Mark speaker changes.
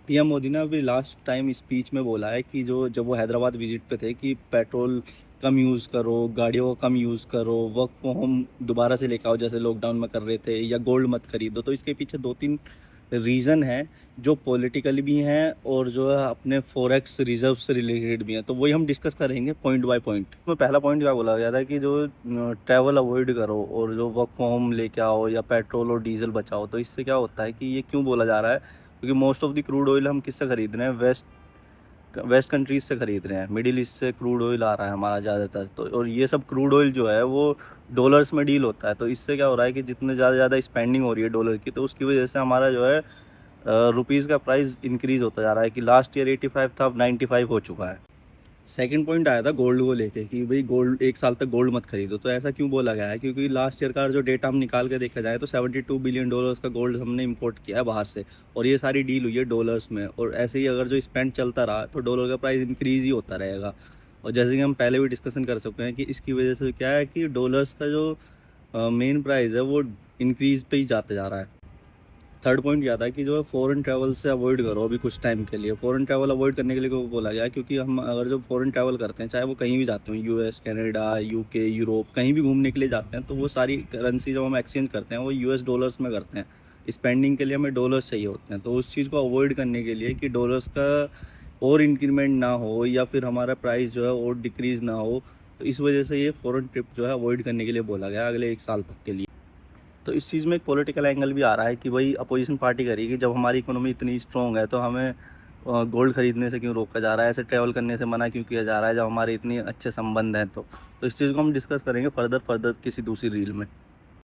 Speaker 1: PM Modi ने अभी last time speech में बोला है कि जो जब वो हैदराबाद विजिट पे थे कि पेट्रोल कम यूज़ करो, गाड़ियों का कम यूज़ करो, वर्क फ्रॉम होम दोबारा से लेके आओ जैसे लॉकडाउन में कर रहे थे, या गोल्ड मत खरीदो। तो इसके पीछे 2-3 रीज़न हैं जो पॉलिटिकल भी हैं और जो है अपने फॉरेक्स रिज़र्व से रिलेटेड भी हैं। तो वही हम डिस्कस करेंगे पॉइंट बाय पॉइंट। तो पहला पॉइंट क्या बोला गया था कि जो ट्रैवल अवॉइड करो और जो वर्क फ्रॉम होम लेके आओ या पेट्रोल और डीज़ल बचाओ। तो इससे क्या होता है कि ये क्यों बोला जा रहा है? क्योंकि most of the crude oil हम किससे खरीद रहे हैं? वेस्ट कंट्रीज से खरीद रहे हैं। मिडिल ईस्ट से क्रूड ऑयल आ रहा है हमारा ज़्यादातर। तो और ये सब क्रूड ऑयल जो है वो डॉलर्स में डील होता है। तो इससे क्या हो रहा है कि जितने ज़्यादा स्पेंडिंग हो रही है डॉलर की, तो उसकी वजह से हमारा जो है रुपीज़ का प्राइस इंक्रीज़ होता जा रहा है कि लास्ट ईयर 85 था, अब 95 हो चुका है। सेकंड पॉइंट आया था गोल्ड को लेके कि भाई गोल्ड 1 साल तक गोल्ड मत खरीदो। तो ऐसा क्यों बोला गया है? क्योंकि लास्ट ईयर का जो डेटा हम निकाल के देखा जाए तो 72 बिलियन डॉलर्स का गोल्ड हमने इंपोर्ट किया है बाहर से, और ये सारी डील हुई है डॉलर्स में। और ऐसे ही अगर जो स्पेंड चलता रहा तो डॉलर का प्राइस इंक्रीज़ ही होता रहेगा। और जैसे कि हम पहले भी डिस्कशन कर सकते हैं कि इसकी वजह से क्या है कि डॉलर्स का जो मेन प्राइस है वो इंक्रीज़ पे ही जाते जा रहा है। थर्ड पॉइंट क्या था कि जो है फ़ॉरेन ट्रैवल से अवॉइड करो अभी कुछ टाइम के लिए। फ़ॉरेन ट्रैवल अवॉइड करने के लिए क्यों बोला गया है? क्योंकि हम अगर जो फ़ॉरेन ट्रैवल करते हैं, चाहे वो कहीं भी जाते हो, यूएस, कनाडा, यूके, यूरोप, कहीं भी घूमने के लिए जाते हैं, तो वो सारी करेंसी जब हम एक्सचेंज करते हैं वो यूएस डॉलर्स में करते हैं। स्पेंडिंग के लिए हमें डॉलर्स चाहिए होते हैं। तो उस चीज़ को अवॉइड करने के लिए कि डॉलर्स का और इंक्रीमेंट ना हो या फिर हमारा प्राइस जो है और डिक्रीज़ ना हो, तो इस वजह से ये फ़ॉरेन ट्रिप जो है अवॉइड करने के लिए बोला गया है अगले 1 साल तक के लिए। तो इस चीज़ में एक पॉलिटिकल एंगल भी आ रहा है कि भाई अपोजिशन पार्टी कह रही है कि जब हमारी इकोनॉमी इतनी स्ट्रॉन्ग है तो हमें गोल्ड खरीदने से क्यों रोका जा रहा है, ऐसे ट्रैवल करने से मना क्यों किया जा रहा है जब हमारे इतने अच्छे संबंध हैं। तो इस चीज़ को हम डिस्कस करेंगे फर्दर किसी दूसरी रील में।